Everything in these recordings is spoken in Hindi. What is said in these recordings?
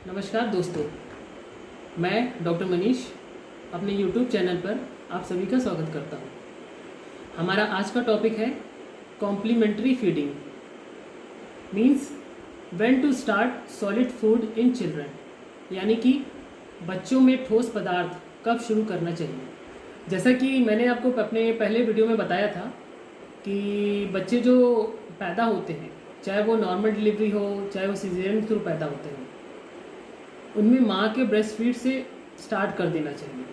नमस्कार दोस्तों, मैं डॉक्टर मनीष अपने YouTube चैनल पर आप सभी का स्वागत करता हूँ। हमारा आज का टॉपिक है complementary feeding means when to start solid food in children, यानी कि बच्चों में ठोस पदार्थ कब शुरू करना चाहिए। जैसा कि मैंने आपको अपने पहले वीडियो में बताया था कि बच्चे जो पैदा होते हैं, चाहे वो नॉर्मल डिलीवरी हो चाहे वो सिजेरियन के थ्रू पैदा होते हैं, उनमें माँ के ब्रेस्ट फीड से स्टार्ट कर देना चाहिए।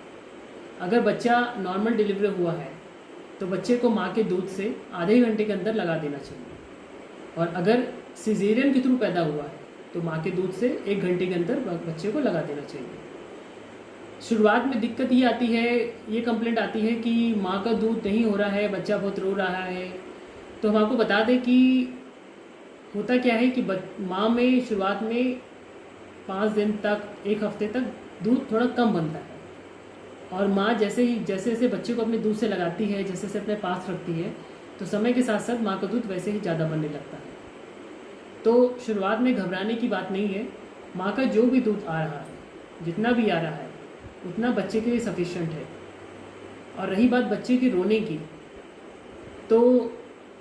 अगर बच्चा नॉर्मल डिलीवरी हुआ है तो बच्चे को माँ के दूध से आधे घंटे के अंदर लगा देना चाहिए, और अगर सिजेरियन के थ्रू पैदा हुआ है तो माँ के दूध से 1 घंटे के अंदर बच्चे को लगा देना चाहिए। शुरुआत में दिक्कत ये आती है, ये कंप्लेंट आती है कि माँ का दूध नहीं हो रहा है, बच्चा बहुत रो रहा है। तो हम आपको बता दें कि होता क्या है कि माँ में शुरुआत में 5 दिन तक 1 हफ्ते तक दूध थोड़ा कम बनता है, और माँ जैसे जैसे बच्चे को अपने दूध से लगाती है, जैसे जैसे अपने पास रखती है, तो समय के साथ साथ माँ का दूध वैसे ही ज़्यादा बनने लगता है। तो शुरुआत में घबराने की बात नहीं है। माँ का जो भी दूध आ रहा है, जितना भी आ रहा है, उतना बच्चे के लिए सफिशेंट है। और रही बात बच्चे के रोने की, तो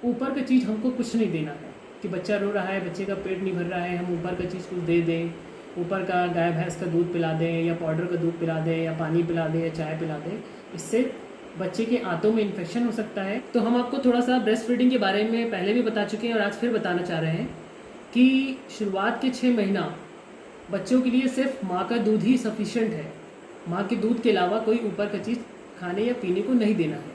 ऊपर का चीज़ हमको कुछ नहीं देना है कि बच्चा रो रहा है, बच्चे का पेट नहीं भर रहा है, हम ऊपर का चीज़ कुछ दे दें, ऊपर का गाय भैंस का दूध पिला दें या पाउडर का दूध पिला दें या पानी पिला दें या चाय पिला दें। इससे बच्चे के आंतों में इन्फेक्शन हो सकता है। तो हम आपको थोड़ा सा ब्रेस्ट फीडिंग के बारे में पहले भी बता चुके हैं और आज फिर बताना चाह रहे हैं कि शुरुआत के 6 महीना बच्चों के लिए सिर्फ माँ का दूध ही सफिशेंट है। माँ के दूध के अलावा कोई ऊपर का चीज़ खाने या पीने को नहीं देना है।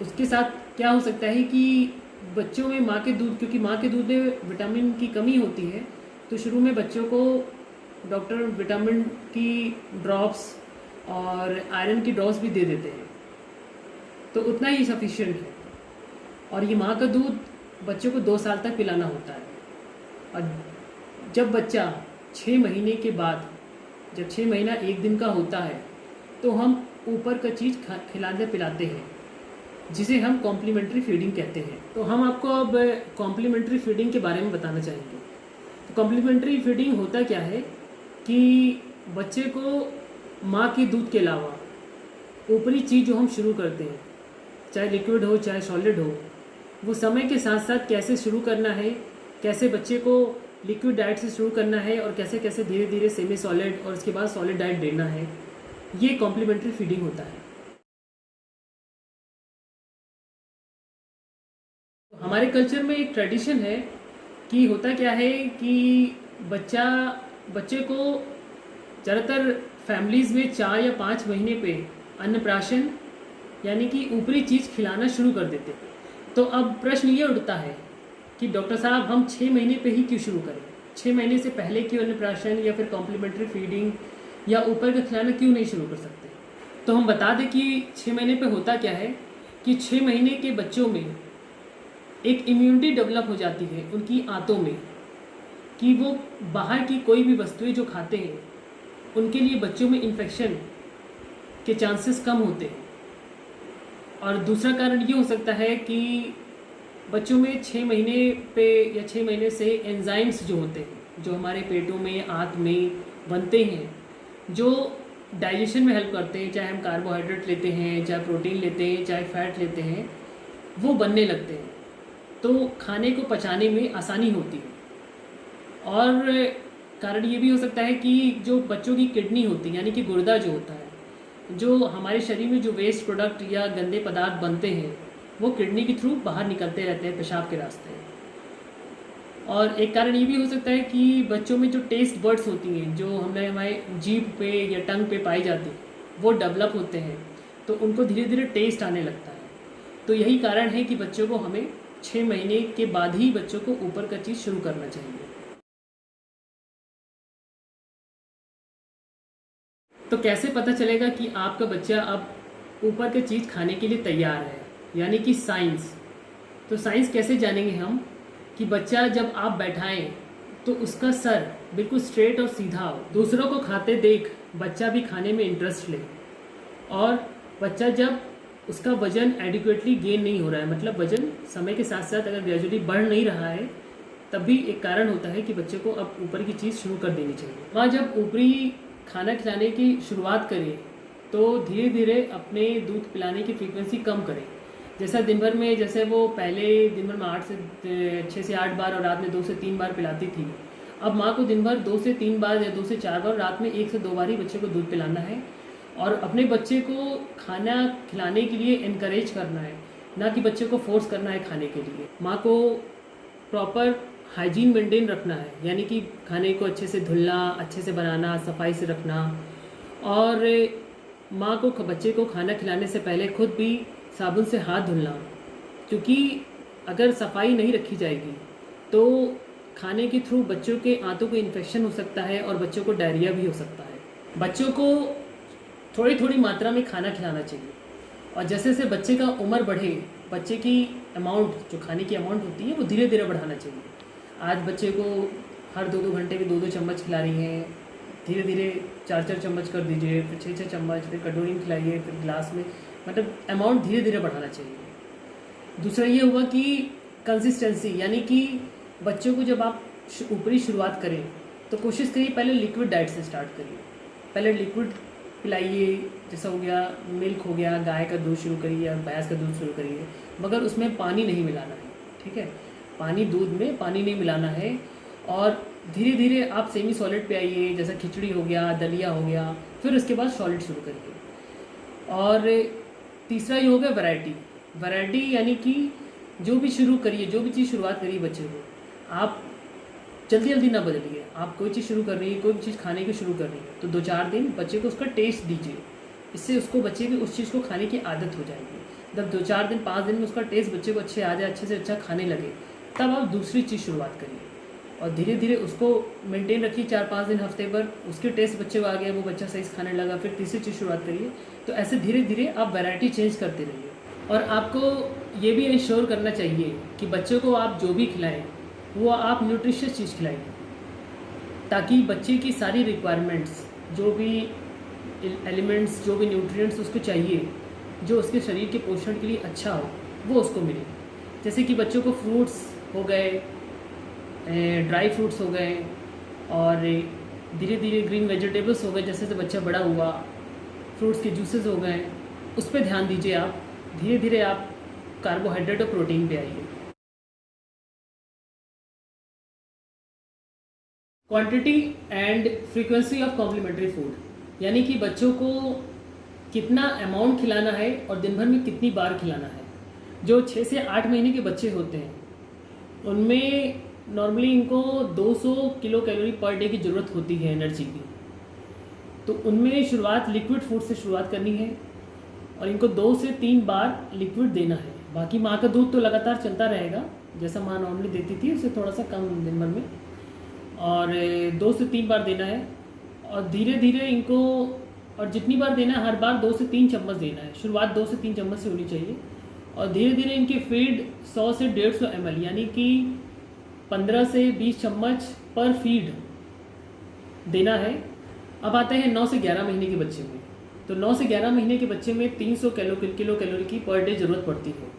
उसके साथ क्या हो सकता है कि बच्चों में माँ के दूध, क्योंकि माँ के दूध में विटामिन की कमी होती है, तो शुरू में बच्चों को डॉक्टर विटामिन की ड्रॉप्स और आयरन की ड्रॉप्स भी दे देते हैं, तो उतना ही सफिशिएंट है। और ये माँ का दूध बच्चों को 2 साल तक पिलाना होता है। और जब बच्चा 6 महीने के बाद, जब 6 महीना 1 दिन का होता है, तो हम ऊपर का चीज़ खिलाते पिलाते हैं, जिसे हम कॉम्प्लीमेंट्री फीडिंग कहते हैं। तो हम आपको अब कॉम्प्लीमेंट्री फीडिंग के बारे में बताना चाहेंगे। तो कॉम्प्लीमेंट्री फीडिंग होता क्या है कि बच्चे को माँ के दूध के अलावा ऊपरी चीज़ जो हम शुरू करते हैं, चाहे लिक्विड हो चाहे सॉलिड हो, वो समय के साथ साथ कैसे शुरू करना है, कैसे बच्चे को लिक्विड डाइट से शुरू करना है और कैसे कैसे धीरे धीरे सेमी सॉलिड और उसके बाद सॉलिड डाइट देना है, ये कॉम्प्लीमेंट्री फीडिंग होता है। हमारे कल्चर में एक ट्रेडिशन है कि होता क्या है कि बच्चे को ज़्यादातर फैमिलीज़ में 4 या 5 महीने पे अन्नप्राशन यानी कि ऊपरी चीज़ खिलाना शुरू कर देते हैं। तो अब प्रश्न ये उठता है कि डॉक्टर साहब, हम 6 महीने पे ही क्यों शुरू करें? 6 महीने से पहले क्यों अन्नप्राशन या फिर कॉम्प्लीमेंट्री फीडिंग या ऊपर का खिलाना क्यों नहीं शुरू कर सकते? तो हम बता दें कि 6 महीने पे होता क्या है कि 6 महीने के बच्चों में एक इम्यूनिटी डेवलप हो जाती है उनकी आंतों में, कि वो बाहर की कोई भी वस्तुएं जो खाते हैं उनके लिए बच्चों में इन्फेक्शन के चांसेस कम होते हैं। और दूसरा कारण ये हो सकता है कि बच्चों में 6 महीने पे या 6 महीने से एंजाइम्स जो होते हैं, जो हमारे पेटों में आंत में बनते हैं, जो डाइजेशन में हेल्प करते हैं, चाहे हम कार्बोहाइड्रेट लेते हैं, चाहे प्रोटीन लेते हैं, चाहे फैट लेते हैं, वो बनने लगते हैं। तो खाने को पचाने में आसानी होती है। और कारण ये भी हो सकता है कि जो बच्चों की किडनी होती है, यानी कि गुर्दा जो होता है, जो हमारे शरीर में जो वेस्ट प्रोडक्ट या गंदे पदार्थ बनते हैं, वो किडनी के थ्रू बाहर निकलते रहते हैं पेशाब के रास्ते। और एक कारण ये भी हो सकता है कि बच्चों में जो टेस्ट बर्ड्स होती हैं, जो हमारे जीभ पे या टंग पे पाई जाती है, वो डेवलप होते हैं, तो उनको धीरे धीरे टेस्ट आने लगता है। तो यही कारण है कि बच्चों को हमें 6 महीने के बाद ही बच्चों को ऊपर का चीज़ शुरू करना चाहिए। तो कैसे पता चलेगा कि आपका बच्चा अब ऊपर की चीज़ खाने के लिए तैयार है, यानी कि साइंस। तो साइंस कैसे जानेंगे हम कि बच्चा जब आप बैठाएं तो उसका सर बिल्कुल स्ट्रेट और सीधा हो, दूसरों को खाते देख बच्चा भी खाने में इंटरेस्ट ले, और बच्चा जब उसका वजन एडिक्वेटली गेन नहीं हो रहा है, मतलब वजन समय के साथ साथ अगर ग्रेजुअली बढ़ नहीं रहा है, तभी एक कारण होता है कि बच्चे को अब ऊपर की चीज़ शुरू कर देनी चाहिए। माँ जब ऊपरी खाना खिलाने की शुरुआत करे तो धीरे धीरे अपने दूध पिलाने की फ्रीक्वेंसी कम करें। जैसा दिन भर में, जैसे वो पहले दिन भर में 6 से 8 बार और रात में 2 से 3 बार पिलाती थी, अब माँ को दिन भर 2 से 3 बार या 2 से 4 बार, रात में 1 से 2 बार ही बच्चे को दूध पिलाना है और अपने बच्चे को खाना खिलाने के लिए इनकरेज करना है, ना कि बच्चे को फोर्स करना है खाने के लिए। माँ को प्रॉपर हाइजीन मेंटेन रखना है, यानी कि खाने को अच्छे से धुलना, अच्छे से बनाना, सफाई से रखना। और माँ को बच्चे को खाना खिलाने से पहले खुद भी साबुन से हाथ धुलना, क्योंकि अगर सफाई नहीं रखी जाएगी तो खाने के थ्रू बच्चों के आंतों को इन्फेक्शन हो सकता है और बच्चों को डायरिया भी हो सकता है। बच्चों को थोड़ी थोड़ी मात्रा में खाना खिलाना चाहिए और जैसे जैसे बच्चे का उम्र बढ़े, बच्चे की अमाउंट, जो खाने की अमाउंट होती है, वो धीरे धीरे बढ़ाना चाहिए। आज बच्चे को हर 2-2 घंटे में 2-2 चम्मच खिला रही हैं, धीरे धीरे 4-4 चम्मच कर दीजिए, फिर 6-6 चम्मच, फिर कटोरी में खिलाइए, फिर गिलास में, मतलब अमाउंट धीरे धीरे बढ़ाना चाहिए। दूसरा ये हुआ कि कंसिस्टेंसी, यानी कि बच्चों को जब आप ऊपरी शुरुआत करें तो कोशिश करिए पहले लिक्विड डाइट से स्टार्ट करिए। पहले लिक्विड पिलाइए, जैसा हो गया मिल्क हो गया, गाय का दूध शुरू करिए या भैंस का दूध शुरू करिए, मगर उसमें पानी नहीं मिलाना है, ठीक है? पानी, दूध में पानी नहीं मिलाना है। और धीरे धीरे आप सेमी सॉलिड पे आइए, जैसा खिचड़ी हो गया, दलिया हो गया, फिर उसके बाद सॉलिड शुरू करिए। और तीसरा ये हो गया वैरायटी, यानी कि जो भी शुरू करिए, जो भी चीज़ शुरुआत करिए बच्चे को, आप जल्दी जल्दी ना बदलिए। आप कोई चीज़ शुरू कर रही है, कोई भी चीज़ खाने की शुरू कर रही है, तो 2-4 दिन बच्चे को उसका टेस्ट दीजिए। इससे उसको, बच्चे की उस चीज़ को खाने की आदत हो जाएगी। जब 2-4 दिन, 5 दिन में उसका टेस्ट बच्चे को अच्छे आ जाए, अच्छे से अच्छा खाने लगे, तब आप दूसरी चीज़ शुरुआत करिए और धीरे धीरे उसको मेंटेन रखिए। 4-5 दिन, हफ्ते भर उसके टेस्ट बच्चे को आ गया, वो बच्चा सही से खाने लगा, फिर तीसरी चीज़ शुरुआत करिए। तो ऐसे धीरे धीरे आप वैरायटी चेंज करते रहिए। और आपको ये भी इंश्योर करना चाहिए कि बच्चों को आप जो भी खिलाएं वो आप न्यूट्रिशियस चीज़ खिलाएं, ताकि बच्चे की सारी रिक्वायरमेंट्स, जो भी एलिमेंट्स, जो भी न्यूट्रिएंट्स उसको चाहिए, जो उसके शरीर के पोषण के लिए अच्छा हो, वो उसको मिले। जैसे कि बच्चों को फ्रूट्स हो गए, ड्राई फ्रूट्स हो गए, और धीरे धीरे ग्रीन वेजिटेबल्स हो गए, जैसे जैसे बच्चा बड़ा हुआ, फ्रूट्स के जूसेस हो गए, उस पर ध्यान दीजिए आप। धीरे धीरे आप कार्बोहाइड्रेट और प्रोटीन पे आइए। Quantity and frequency of complementary food, यानी कि बच्चों को कितना अमाउंट खिलाना है और दिन भर में कितनी बार खिलाना है। जो 6 से 8 महीने के बच्चे होते हैं उनमें नॉर्मली इनको 200 किलो कैलोरी पर डे की ज़रूरत होती है एनर्जी की। तो उनमें शुरुआत लिक्विड फूड से शुरुआत करनी है और इनको 2 से 3 बार लिक्विड देना है। बाकी माँ का दूध तो लगातार चलता रहेगा, जैसा माँ नॉर्मली देती थी उससे थोड़ा सा कम दिन भर में, और 2 से 3 बार देना है। और धीरे धीरे इनको, और जितनी बार देना है हर बार 2 से 3 चम्मच देना है। शुरुआत 2 से 3 चम्मच से होनी चाहिए। और धीरे धीरे इनकी फीड 100 से 150 ml, यानी कि 15 से 20 चम्मच पर फीड देना है। अब आते हैं 9 से 11 महीने के बच्चे में। तो 9 से 11 महीने के बच्चे में 300 किलो कैलोरी की पर डे ज़रूरत पड़ती है।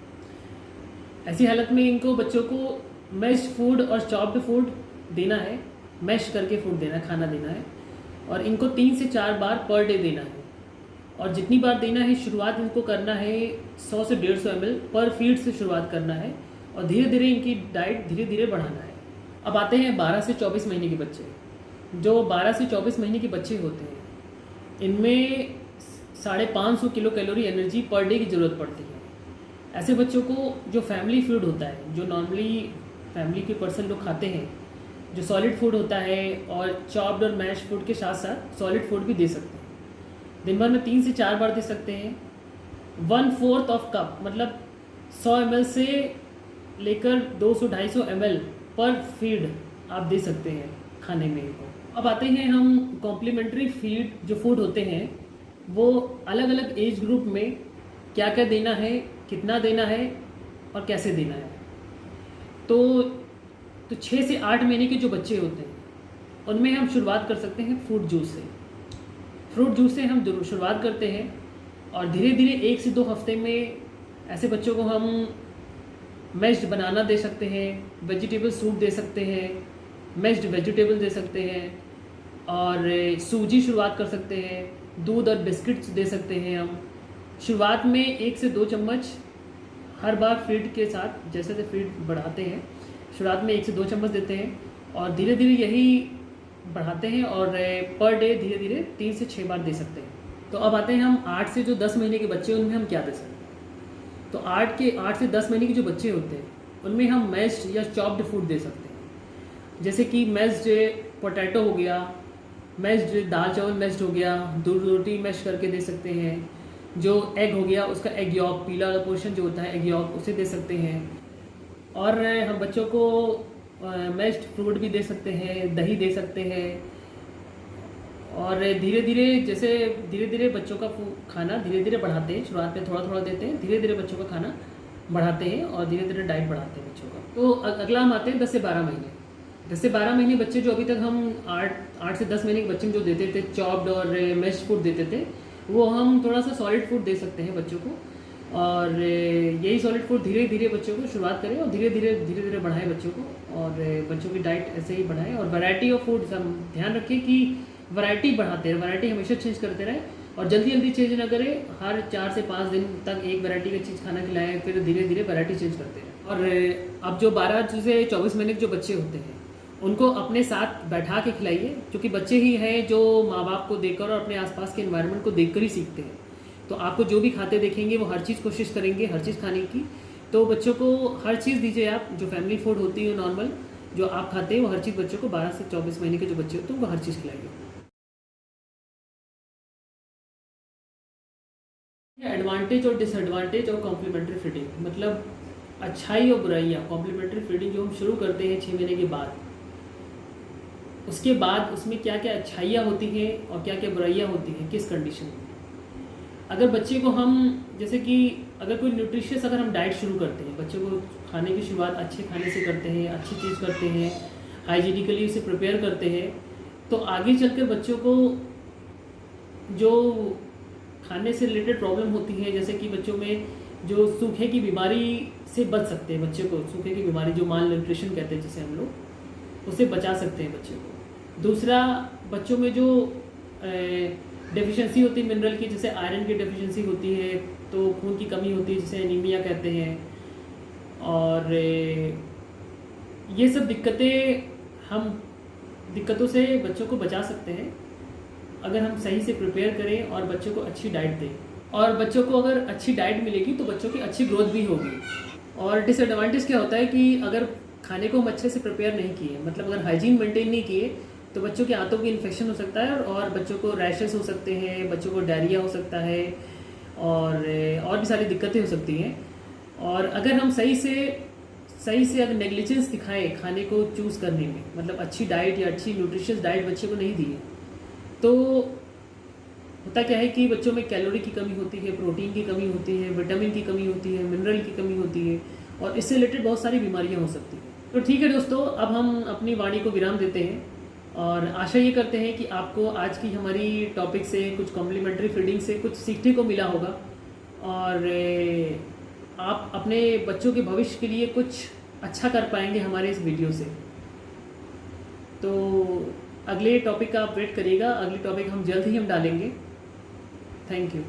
ऐसी हालत में इनको, बच्चों को मैश्ड फूड और चॉप्ड फूड देना है, मैश करके फूड देना, खाना देना है, और इनको 3 से 4 बार पर डे देना है। और जितनी बार देना है, शुरुआत इनको करना है 100 से 150 ml पर फीड से शुरुआत करना है, और धीरे धीरे इनकी डाइट धीरे धीरे बढ़ाना है। अब आते हैं 12 से 24 महीने के बच्चे। जो 12 से 24 महीने के बच्चे होते हैं, इनमें 550 kilo calorie energy per day की ज़रूरत पड़ती है। ऐसे बच्चों को जो फैमिली फूड होता है, जो नॉर्मली फैमिली के पर्सन लोग खाते हैं, जो सॉलिड फूड होता है, और चॉप्ड और मैश फूड के साथ साथ सॉलिड फूड भी दे सकते हैं। दिन भर में 3 से 4 बार दे सकते हैं। 1/4 ऑफ कप, मतलब 100 ml से लेकर 200-250 ml पर फीड आप दे सकते हैं खाने में इनको। अब आते हैं हम कॉम्प्लीमेंट्री फीड, जो फूड होते हैं वो अलग अलग एज ग्रुप में क्या क्या देना है, कितना देना है और कैसे देना है। तो 6 से 8 महीने के जो बच्चे होते हैं उनमें हम शुरुआत कर सकते हैं फ्रूट जूस से। फ्रूट जूस से हम जरूर शुरुआत करते हैं, और धीरे धीरे 1 से 2 हफ्ते में ऐसे बच्चों को हम मैश्ड बनाना दे सकते हैं, वेजिटेबल सूप दे सकते हैं, मैश्ड वेजिटेबल दे सकते हैं, और सूजी शुरुआत कर सकते हैं, दूध और बिस्किट्स दे सकते हैं हम। शुरुआत में 1 से 2 चम्मच हर बार फीड के साथ, जैसे जैसे फीड बढ़ाते हैं, शुरुआत में 1 से 2 चम्मच देते हैं और धीरे धीरे यही बढ़ाते हैं, और पर डे धीरे धीरे 3 से 6 बार दे सकते हैं। तो अब आते हैं हम 8 से जो 10 महीने के बच्चे हैं उनमें हम क्या दे सकते हैं। तो 8 से 10 महीने के जो बच्चे होते हैं उनमें हम मैश्ड या चॉप्ड फूड दे सकते हैं, जैसे कि मैश्ड पोटैटो हो गया, मैश्ड दाल चावल मैश्ड हो गया, दूध रोटी मैश करके दे सकते हैं, जो एग हो गया उसका एग यॉक, पीला वाला पोर्शन जो होता है एग यॉक, उसे दे सकते हैं। और हम बच्चों को मैश्ड फ्रूट भी दे सकते हैं, दही दे सकते हैं। और धीरे धीरे जैसे धीरे धीरे बच्चों का खाना धीरे धीरे बढ़ाते हैं, शुरुआत में थोड़ा थोड़ा देते हैं, धीरे धीरे बच्चों का खाना बढ़ाते हैं और धीरे धीरे डाइट बढ़ाते हैं बच्चों का। तो अगला हम आते हैं 10 से 12 महीने। 10 से 12 महीने बच्चे जो अभी तक हम 8 से 10 महीने के बच्चे जो देते थे चॉप्ड और मैश्ड फूड देते थे, वो हम थोड़ा सा सॉलिड फूड दे सकते हैं बच्चों को। और यही सॉलिड फूड धीरे धीरे बच्चों को शुरुआत करें और धीरे धीरे बढ़ाएं बच्चों को, और बच्चों की डाइट ऐसे ही बढ़ाएं। और वैरायटी ऑफ फूड्स हम ध्यान रखें कि वैरायटी बढ़ाते हैं, वैरायटी हमेशा चेंज करते रहें और जल्दी जल्दी चेंज ना करें। हर 4 से 5 दिन तक एक वैरायटी का चीज़ खाना खिलाएं, फिर धीरे धीरे वैरायटी चेंज करते हैं। और अब जो 12 से 24 महीने के जो बच्चे होते हैं उनको अपने साथ बैठा के खिलाइए, क्योंकि बच्चे ही हैं जो माँ बाप को देखकर और अपने आसपास के एनवायरनमेंट को देखकर ही सीखते हैं। तो आपको जो भी खाते देखेंगे वो हर चीज़ कोशिश करेंगे हर चीज़ खाने की। तो बच्चों को हर चीज़ दीजिए आप, जो फैमिली फूड होती है नॉर्मल जो आप खाते हैं वो हर चीज़ बच्चों को 12 से 24 महीने के जो बच्चे होते हैं उनको हर चीज़ खिलाइए। एडवांटेज और डिसएडवांटेज और कॉम्प्लीमेंट्री फीडिंग, मतलब अच्छाई और बुराइयाँ। कॉम्प्लीमेंट्री फीडिंग जो हम शुरू करते हैं 6 महीने के बाद, उसके बाद उसमें क्या क्या अच्छाइयाँ होती हैं और क्या क्या बुराइयाँ होती हैं, किस कंडीशन में। अगर बच्चे को हम जैसे कि अगर कोई न्यूट्रिशियस अगर हम डाइट शुरू करते हैं, बच्चे को खाने की शुरुआत अच्छे खाने से करते हैं, अच्छी चीज़ करते हैं, हाइजीनिकली उसे प्रिपेयर करते हैं, तो आगे चलकर बच्चों को जो खाने से रिलेटेड प्रॉब्लम होती है, जैसे कि बच्चों में जो सूखे की बीमारी से बच सकते हैं, बच्चे को सूखे की बीमारी जो माल न्यूट्रिशन कहते हैं जिसे हम लोग, उससे बचा सकते हैं बच्चे को। दूसरा, बच्चों में जो डेफिशिएंसी होती है मिनरल की, जैसे आयरन की डेफिशिएंसी होती है, तो खून की कमी होती है जिसे एनीमिया कहते हैं। और ये सब दिक्कतों से बच्चों को बचा सकते हैं अगर हम सही से प्रिपेयर करें और बच्चों को अच्छी डाइट दें। और बच्चों को अगर अच्छी डाइट मिलेगी तो बच्चों की अच्छी ग्रोथ भी होगी। और डिसएडवांटेज क्या होता है कि अगर खाने को हम अच्छे से प्रिपेयर नहीं किए, मतलब अगर हाइजीन मेंटेन नहीं किए, तो बच्चों के हाथों की इन्फेक्शन हो सकता है और बच्चों को रैशेस हो सकते हैं, बच्चों को डायरिया हो सकता है, और भी सारी दिक्कतें हो सकती हैं। और अगर हम सही से अगर नेग्लिजेंस दिखाएं खाने को चूज़ करने में, मतलब अच्छी डाइट या अच्छी न्यूट्रिशियस डाइट बच्चे को नहीं दी है, तो होता क्या है कि बच्चों में कैलोरी की कमी होती है, प्रोटीन की कमी होती है, विटामिन की कमी होती है, मिनरल की कमी होती है, और इससे रिलेटेड बहुत सारी बीमारियां हो सकती हैं। तो ठीक है दोस्तों, अब हम अपनी वाणी को विराम देते हैं और आशा ये करते हैं कि आपको आज की हमारी टॉपिक से, कुछ कॉम्प्लीमेंट्री फीडिंग से कुछ सीखने को मिला होगा, और आप अपने बच्चों के भविष्य के लिए कुछ अच्छा कर पाएंगे हमारे इस वीडियो से। तो अगले टॉपिक का आप वेट करिएगा, अगली टॉपिक हम जल्द ही डालेंगे। Thank you.